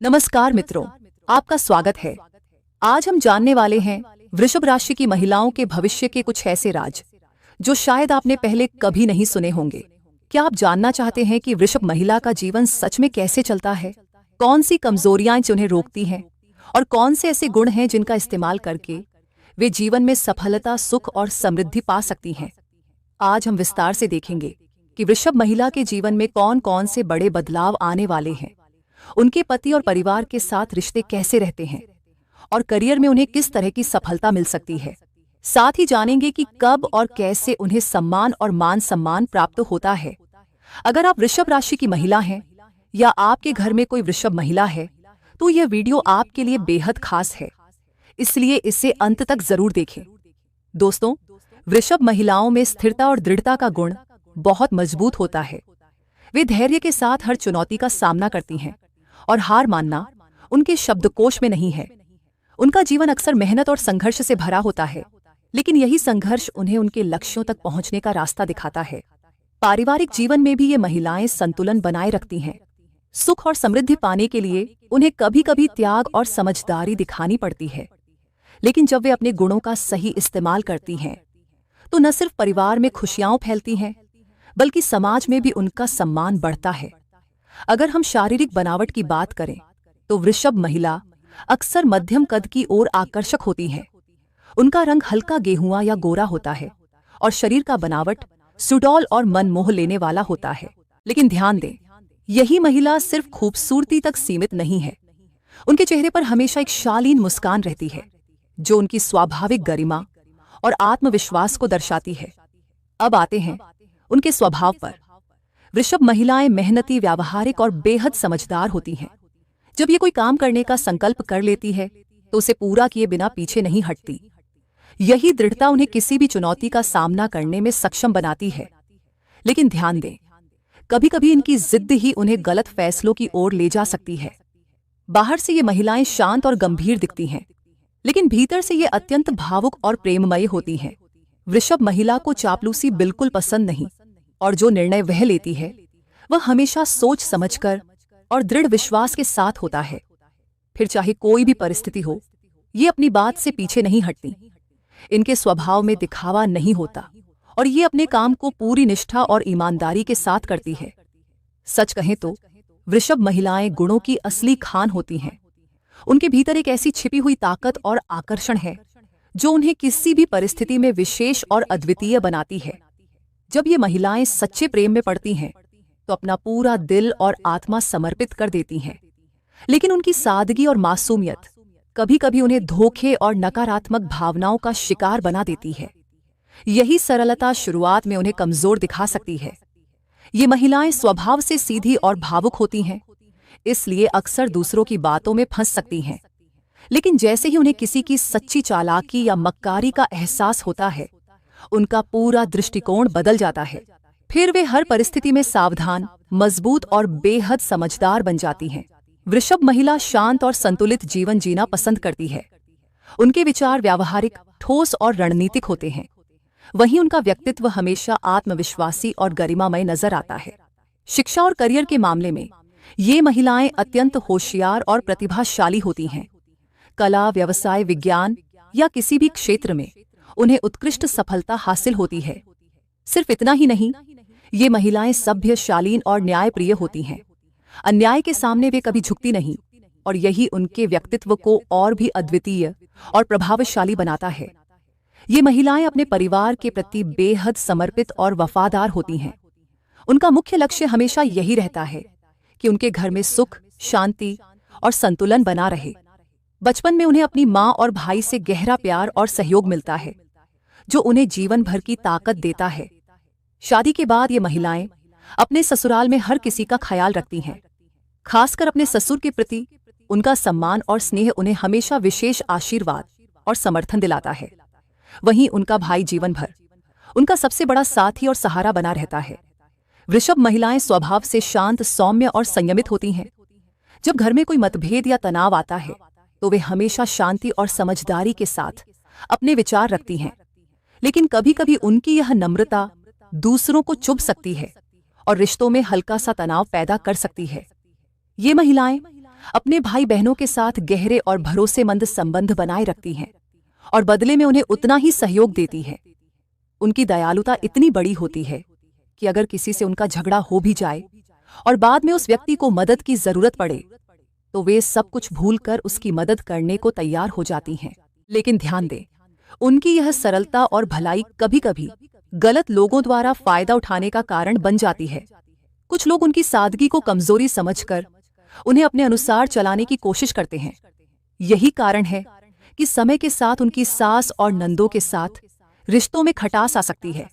नमस्कार मित्रों, आपका स्वागत है। आज हम जानने वाले हैं वृषभ राशि की महिलाओं के भविष्य के कुछ ऐसे राज जो शायद आपने पहले कभी नहीं सुने होंगे। क्या आप जानना चाहते हैं कि वृषभ महिला का जीवन सच में कैसे चलता है? कौन सी कमजोरियां उन्हें रोकती हैं और कौन से ऐसे गुण हैं जिनका इस्तेमाल करके वे जीवन में सफलता, सुख और समृद्धि पा सकती हैं? आज हम विस्तार से देखेंगे कि वृषभ महिला के जीवन में कौन कौन से बड़े बदलाव आने वाले हैं, उनके पति और परिवार के साथ रिश्ते कैसे रहते हैं और करियर में उन्हें किस तरह की सफलता मिल सकती है। साथ ही जानेंगे कि कब और कैसे उन्हें सम्मान और मान सम्मान प्राप्त होता है। अगर आप वृषभ राशि की महिला हैं या आपके घर में कोई वृषभ महिला है तो यह वीडियो आपके लिए बेहद खास है, इसलिए इसे अंत तक जरूर देखें। दोस्तों, वृषभ महिलाओं में स्थिरता और दृढ़ता का गुण बहुत मजबूत होता है। वे धैर्य के साथ हर चुनौती का सामना करती हैं और हार मानना उनके शब्दकोश में नहीं है। उनका जीवन अक्सर मेहनत और संघर्ष से भरा होता है, लेकिन यही संघर्ष उन्हें उनके लक्ष्यों तक पहुंचने का रास्ता दिखाता है। पारिवारिक जीवन में भी ये महिलाएं संतुलन बनाए रखती हैं। सुख और समृद्धि पाने के लिए उन्हें कभी कभी त्याग और समझदारी दिखानी पड़ती है, लेकिन जब वे अपने गुणों का सही इस्तेमाल करती हैं तो न सिर्फ परिवार में खुशियां फैलती हैं बल्कि समाज में भी उनका सम्मान बढ़ता है। अगर हम शारीरिक बनावट की बात करें तो वृषभ महिला अक्सर मध्यम कद की ओर आकर्षक होती है। उनका रंग हल्का गेहुआ या गोरा होता है और शरीर का बनावट सुडौल और मन मोह लेने वाला होता है। लेकिन ध्यान दें, यही महिला सिर्फ खूबसूरती तक सीमित नहीं है। उनके चेहरे पर हमेशा एक शालीन मुस्कान रहती है जो उनकी स्वाभाविक गरिमा और आत्मविश्वास को दर्शाती है। अब आते हैं उनके स्वभाव पर। वृषभ महिलाएं मेहनती, व्यावहारिक और बेहद समझदार होती हैं। जब ये कोई काम करने का संकल्प कर लेती है तो उसे पूरा किए बिना पीछे नहीं हटती। यही दृढ़ता उन्हें किसी भी चुनौती का सामना करने में सक्षम बनाती है। लेकिन ध्यान दें, कभी कभी इनकी जिद ही उन्हें गलत फैसलों की ओर ले जा सकती है। बाहर से ये महिलाएं शांत और गंभीर दिखती हैं, लेकिन भीतर से ये अत्यंत भावुक और प्रेममयी होती हैं। वृषभ महिला को चापलूसी बिल्कुल पसंद नहीं और जो निर्णय वह लेती है वह हमेशा सोच समझकर और दृढ़ विश्वास के साथ होता है। फिर चाहे कोई भी परिस्थिति हो, ये अपनी बात से पीछे नहीं हटती। इनके स्वभाव में दिखावा नहीं होता और ये अपने काम को पूरी निष्ठा और ईमानदारी के साथ करती है। सच कहें तो वृषभ महिलाएं गुणों की असली खान होती हैं। उनके भीतर एक ऐसी छिपी हुई ताकत और आकर्षण है जो उन्हें किसी भी परिस्थिति में विशेष और अद्वितीय बनाती है। जब ये महिलाएं सच्चे प्रेम में पड़ती हैं तो अपना पूरा दिल और आत्मा समर्पित कर देती हैं, लेकिन उनकी सादगी और मासूमियत कभी कभी उन्हें धोखे और नकारात्मक भावनाओं का शिकार बना देती है। यही सरलता शुरुआत में उन्हें कमजोर दिखा सकती है। ये महिलाएं स्वभाव से सीधी और भावुक होती हैं, इसलिए अक्सर दूसरों की बातों में फंस सकती हैं। लेकिन जैसे ही उन्हें किसी की सच्ची चालाकी या मक्कारी का एहसास होता है, उनका पूरा दृष्टिकोण बदल जाता है। फिर वे हर परिस्थिति में सावधान, मजबूत और बेहद समझदार बन जाती हैं। वृषभ महिला शांत और संतुलित जीवन जीना पसंद करती है। उनके विचार व्यावहारिक, ठोस और रणनीतिक होते हैं। वहीं उनका व्यक्तित्व हमेशा आत्मविश्वासी और गरिमामय नजर आता है। शिक्षा और करियर के मामले में ये महिलाएं अत्यंत होशियार और प्रतिभाशाली होती हैं। कला, व्यवसाय, विज्ञान या किसी भी क्षेत्र में उन्हें उत्कृष्ट सफलता हासिल होती है। सिर्फ इतना ही नहीं, ये महिलाएं सभ्य, शालीन और न्यायप्रिय होती हैं। अन्याय के सामने वे कभी झुकती नहीं और यही उनके व्यक्तित्व को और भी अद्वितीय और प्रभावशाली बनाता है। ये महिलाएं अपने परिवार के प्रति बेहद समर्पित और वफादार होती हैं। उनका मुख्य लक्ष्य हमेशा यही रहता है कि उनके घर में सुख, शांति और संतुलन बना रहे। बचपन में उन्हें अपनी माँ और भाई से गहरा प्यार और सहयोग मिलता है, जो उन्हें जीवन भर की ताकत देता है। शादी के बाद ये महिलाएं अपने ससुराल में हर किसी का ख्याल रखती हैं। खासकर अपने ससुर के प्रति उनका सम्मान और स्नेह उन्हें हमेशा विशेष आशीर्वाद और समर्थन दिलाता है। वहीं उनका भाई जीवन भर उनका सबसे बड़ा साथी और सहारा बना रहता है। वृषभ महिलाएं स्वभाव से शांत, सौम्य और संयमित होती हैं। जब घर में कोई मतभेद या तनाव आता है तो वे हमेशा शांति और समझदारी के साथ अपने विचार रखती हैं। लेकिन कभी कभी उनकी यह नम्रता दूसरों को चुभ सकती है और रिश्तों में हल्का सा तनाव पैदा कर सकती है। ये महिलाएं अपने भाई बहनों के साथ गहरे और भरोसेमंद संबंध बनाए रखती हैं और बदले में उन्हें उतना ही सहयोग देती है। उनकी दयालुता इतनी बड़ी होती है कि अगर किसी से उनका झगड़ा हो भी जाए और बाद में उस व्यक्ति को मदद की जरूरत पड़े तो वे सब कुछ भूलकर उसकी मदद करने को तैयार हो जाती हैं। लेकिन ध्यान दें, उनकी यह सरलता और भलाई कभी-कभी गलत लोगों द्वारा फायदा उठाने का कारण बन जाती है। कुछ लोग उनकी सादगी को कमजोरी समझकर उन्हें अपने अनुसार चलाने की कोशिश करते हैं। यही कारण है कि समय के साथ उनकी सास और नंदों के साथ रिश्तों में खटास आ सकती है।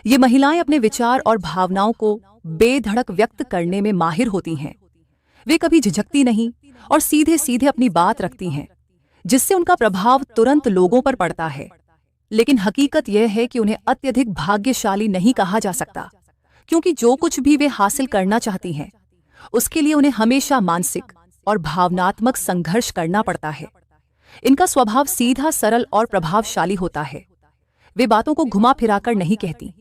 ये महिलाएं अपने विचार और भावनाओं को बेधड़क व्यक्त करने में माहिर होती हैं। वे कभी झिझकती नहीं और सीधे सीधे अपनी बात रखती हैं, जिससे उनका प्रभाव तुरंत लोगों पर पड़ता है। लेकिन हकीकत यह है कि उन्हें अत्यधिक भाग्यशाली नहीं कहा जा सकता, क्योंकि जो कुछ भी वे हासिल करना चाहती हैं उसके लिए उन्हें हमेशा मानसिक और भावनात्मक संघर्ष करना पड़ता है। इनका स्वभाव सीधा, सरल और प्रभावशाली होता है। वे बातों को घुमा फिराकर नहीं कहती,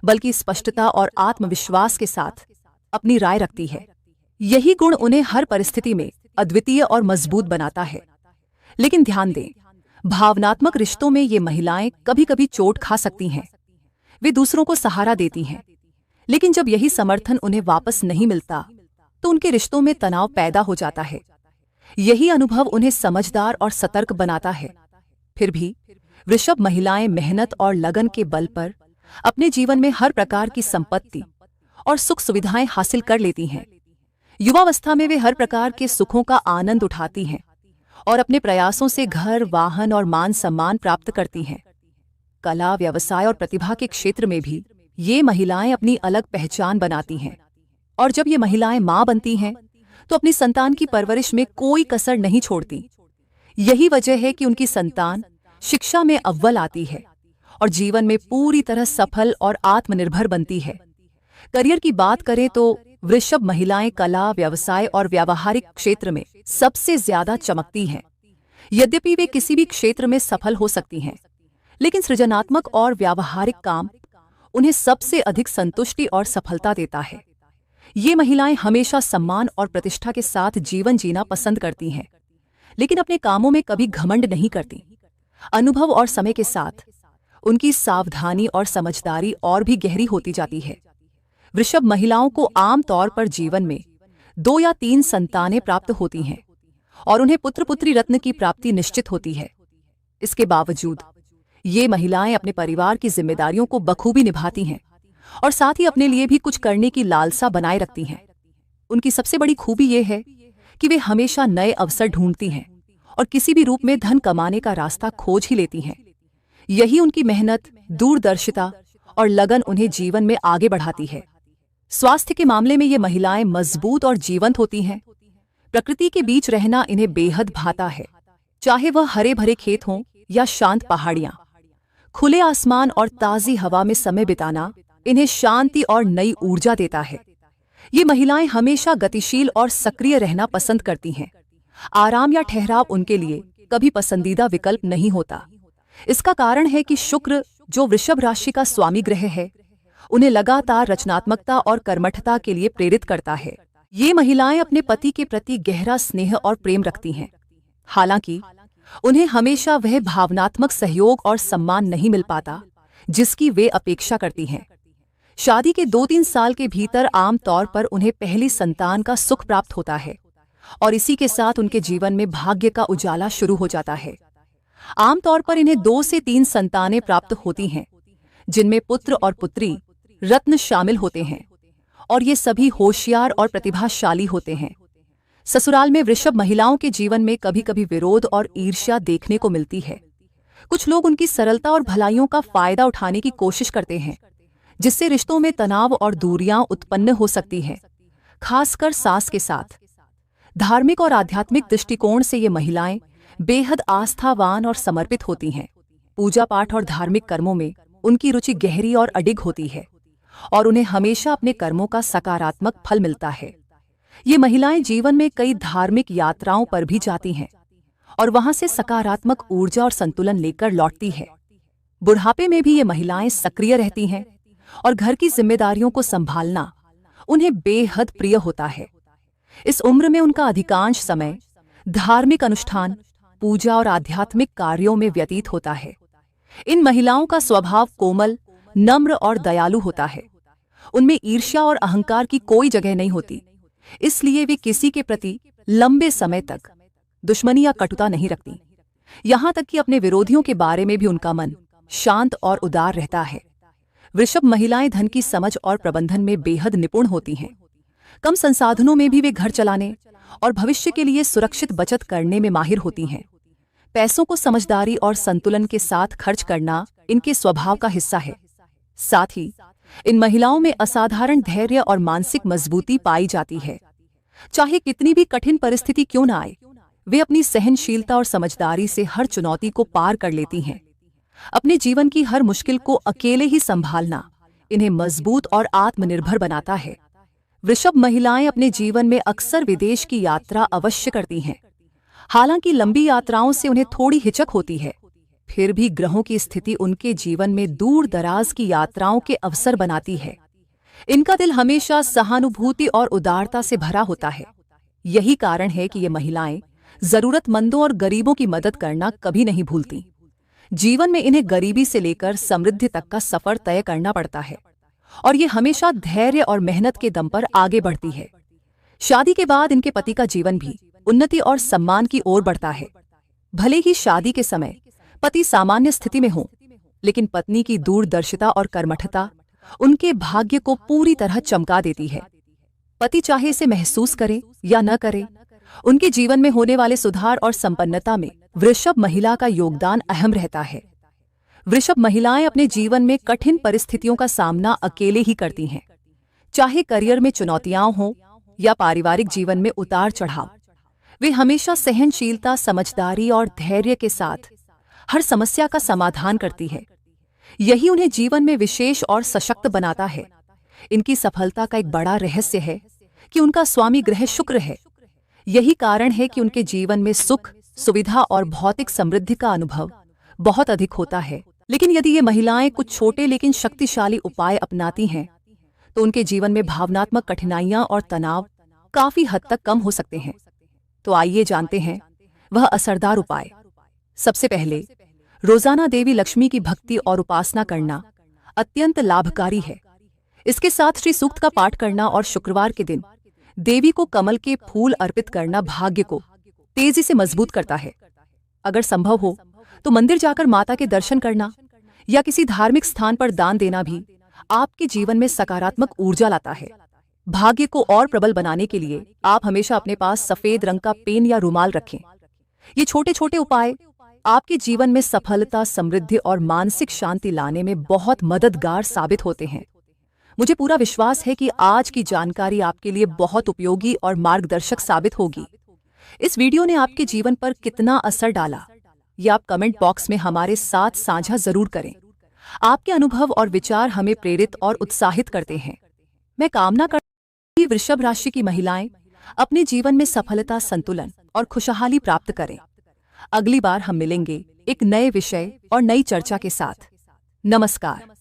बल्कि स्पष्टता और आत्मविश्वास के साथ अपनी राय रखती है। यही गुण उन्हें हर परिस्थिति में अद्वितीय और मजबूत बनाता है। लेकिन ध्यान दें, भावनात्मक रिश्तों में ये महिलाएं कभी कभी चोट खा सकती हैं। वे दूसरों को सहारा देती हैं, लेकिन जब यही समर्थन उन्हें वापस नहीं मिलता तो उनके रिश्तों में तनाव पैदा हो जाता है। यही अनुभव उन्हें समझदार और सतर्क बनाता है। फिर भी वृषभ महिलाएं मेहनत और लगन के बल पर अपने जीवन में हर प्रकार की संपत्ति और सुख सुविधाएं हासिल कर लेती हैं। युवावस्था में वे हर प्रकार के सुखों का आनंद उठाती हैं और अपने प्रयासों से घर, वाहन और मान सम्मान प्राप्त करती हैं। कला, व्यवसाय और प्रतिभा के क्षेत्र में भी ये महिलाएं अपनी अलग पहचान बनाती हैं। और जब ये महिलाएं मां बनती हैं तो अपनी संतान की परवरिश में कोई कसर नहीं छोड़ती। यही वजह है कि उनकी संतान शिक्षा में अव्वल आती है और जीवन में पूरी तरह सफल और आत्मनिर्भर बनती है। करियर की बात करें तो वृषभ महिलाएं कला, व्यवसाय और व्यावहारिक क्षेत्र में सबसे ज्यादा चमकती हैं। यद्यपि वे किसी भी क्षेत्र में सफल हो सकती हैं, लेकिन सृजनात्मक और व्यावहारिक काम उन्हें सबसे अधिक संतुष्टि और सफलता देता है। ये महिलाएं हमेशा सम्मान और प्रतिष्ठा के साथ जीवन जीना पसंद करती हैं, लेकिन अपने कामों में कभी घमंड नहीं करती। अनुभव और समय के साथ उनकी सावधानी और समझदारी और भी गहरी होती जाती है। वृषभ महिलाओं को आम तौर पर जीवन में 2 या 3 संतानें प्राप्त होती हैं और उन्हें पुत्र पुत्री रत्न की प्राप्ति निश्चित होती है। इसके बावजूद ये महिलाएं अपने परिवार की जिम्मेदारियों को बखूबी निभाती हैं और साथ ही अपने लिए भी कुछ करने की लालसा बनाए रखती हैं। उनकी सबसे बड़ी खूबी ये है कि वे हमेशा नए अवसर ढूंढती हैं और किसी भी रूप में धन कमाने का रास्ता खोज ही लेती हैं। यही उनकी मेहनत, दूरदर्शिता और लगन उन्हें जीवन में आगे बढ़ाती है। स्वास्थ्य के मामले में ये महिलाएं मजबूत और जीवंत होती हैं। प्रकृति के बीच रहना इन्हें बेहद भाता है, चाहे वह हरे भरे खेत हों या शांत पहाड़ियां। खुले आसमान और ताजी हवा में समय बिताना इन्हें शांति और नई ऊर्जा देता है। ये महिलाएं हमेशा गतिशील और सक्रिय रहना पसंद करती हैं। आराम या ठहराव उनके लिए कभी पसंदीदा विकल्प नहीं होता। इसका कारण है कि शुक्र, जो वृषभ राशि का स्वामी ग्रह है, उन्हें लगातार रचनात्मकता और कर्मठता के लिए प्रेरित करता है। ये महिलाएं अपने पति के प्रति गहरा स्नेह और प्रेम रखती हैं। हालांकि उन्हें हमेशा वह भावनात्मक सहयोग और सम्मान नहीं मिल पाता जिसकी वे अपेक्षा करती हैं। शादी के 2-3 साल के भीतर आम तौर पर उन्हें पहली संतान का सुख प्राप्त होता है और इसी के साथ उनके जीवन में भाग्य का उजाला शुरू हो जाता है। आमतौर पर इन्हें 2 से 3 संतानें प्राप्त होती हैं, जिनमें पुत्र और पुत्री रत्न शामिल होते हैं और ये सभी होशियार और प्रतिभाशाली होते हैं। ससुराल में वृषभ महिलाओं के जीवन में कभी कभी विरोध और ईर्ष्या देखने को मिलती है। कुछ लोग उनकी सरलता और भलाइयों का फायदा उठाने की कोशिश करते हैं, जिससे रिश्तों में तनाव और दूरियां उत्पन्न हो सकती हैं, खासकर सास के साथ। धार्मिक और आध्यात्मिक दृष्टिकोण से ये महिलाएं बेहद आस्थावान और समर्पित होती हैं। पूजा पाठ और धार्मिक कर्मों में उनकी रुचि गहरी और अडिग होती है और उन्हें हमेशा अपने कर्मों का सकारात्मक फल मिलता है। ये महिलाएं जीवन में कई धार्मिक यात्राओं पर भी जाती हैं और वहां से सकारात्मक ऊर्जा और संतुलन लेकर लौटती है। बुढ़ापे में भी ये महिलाएं सक्रिय रहती हैं और घर की जिम्मेदारियों को संभालना उन्हें बेहद प्रिय होता है। इस उम्र में उनका अधिकांश समय धार्मिक अनुष्ठान, पूजा और आध्यात्मिक कार्यों में व्यतीत होता है। इन महिलाओं का स्वभाव कोमल, नम्र और दयालु होता है। उनमें ईर्ष्या और अहंकार की कोई जगह नहीं होती, इसलिए वे किसी के प्रति लंबे समय तक दुश्मनी या कटुता नहीं रखती। यहां तक कि अपने विरोधियों के बारे में भी उनका मन शांत और उदार रहता है। वृषभ महिलाएं धन की समझ और प्रबंधन में बेहद निपुण होती हैं। कम संसाधनों में भी वे घर चलाने और भविष्य के लिए सुरक्षित बचत करने में माहिर होती हैं। पैसों को समझदारी और संतुलन के साथ खर्च करना इनके स्वभाव का हिस्सा है। साथ ही इन महिलाओं में असाधारण धैर्य और मानसिक मजबूती पाई जाती है। चाहे कितनी भी कठिन परिस्थिति क्यों न आए, वे अपनी सहनशीलता और समझदारी से हर चुनौती को पार कर लेती हैं। अपने जीवन की हर मुश्किल को अकेले ही संभालना इन्हें मजबूत और आत्मनिर्भर बनाता है। वृषभ महिलाएं अपने जीवन में अक्सर विदेश की यात्रा अवश्य करती हैं। हालांकि लंबी यात्राओं से उन्हें थोड़ी हिचक होती है, फिर भी ग्रहों की स्थिति उनके जीवन में दूर दराज की यात्राओं के अवसर बनाती है। इनका दिल हमेशा सहानुभूति और उदारता से भरा होता है। यही कारण है कि ये महिलाएं जरूरतमंदों और गरीबों की मदद करना कभी नहीं भूलती। जीवन में इन्हें गरीबी से लेकर समृद्धि तक का सफर तय करना पड़ता है और ये हमेशा धैर्य और मेहनत के दम पर आगे बढ़ती है। शादी के बाद इनके पति का जीवन भी उन्नति और सम्मान की ओर बढ़ता है। भले ही शादी के समय पति सामान्य स्थिति में हो, लेकिन पत्नी की दूरदर्शिता और कर्मठता उनके भाग्य को पूरी तरह चमका देती है। पति चाहे इसे महसूस करे या न करे, उनके जीवन में होने वाले सुधार और संपन्नता में वृषभ महिला का योगदान अहम रहता है। वृषभ महिलाएं अपने जीवन में कठिन परिस्थितियों का सामना अकेले ही करती हैं। चाहे करियर में चुनौतियां हों या पारिवारिक जीवन में उतार चढ़ाव, वे हमेशा सहनशीलता, समझदारी और धैर्य के साथ हर समस्या का समाधान करती है। यही उन्हें जीवन में विशेष और सशक्त बनाता है। इनकी सफलता का एक बड़ा रहस्य है कि उनका स्वामी ग्रह शुक्र है। यही कारण है कि उनके जीवन में सुख, सुविधा और भौतिक समृद्धि का अनुभव बहुत अधिक होता है। लेकिन यदि ये महिलाएं कुछ छोटे लेकिन शक्तिशाली उपाय अपनाती हैं, तो उनके जीवन में भावनात्मक कठिनाइयां और तनाव काफी हद तक कम हो सकते हैं। तो आइए जानते हैं वह असरदार उपाय। सबसे पहले, रोजाना देवी लक्ष्मी की भक्ति और उपासना करना अत्यंत लाभकारी है। इसके साथ श्री सूक्त का पाठ करना और शुक्रवार के दिन देवी को कमल के फूल अर्पित करना भाग्य को तेजी से मजबूत करता है। अगर संभव हो तो मंदिर जाकर माता के दर्शन करना या किसी धार्मिक स्थान पर दान देना भी आपके जीवन में सकारात्मक ऊर्जा लाता है। भाग्य को और प्रबल बनाने के लिए आप हमेशा अपने पास सफेद रंग का पेन या रुमाल रखें। ये छोटे छोटे उपाय आपके जीवन में सफलता, समृद्धि और मानसिक शांति लाने में बहुत मददगार साबित होते हैं। मुझे पूरा विश्वास है कि आज की जानकारी आपके लिए बहुत उपयोगी और मार्गदर्शक साबित होगी। इस वीडियो ने आपके जीवन पर कितना असर डाला, ये आप कमेंट बॉक्स में हमारे साथ साझा जरूर करें। आपके अनुभव और विचार हमें प्रेरित और उत्साहित करते हैं। मैं कामना करती हूं कि वृषभ राशि की महिलाएं अपने जीवन में सफलता, संतुलन और खुशहाली प्राप्त करें। अगली बार हम मिलेंगे एक नए विषय और नई चर्चा के साथ। नमस्कार।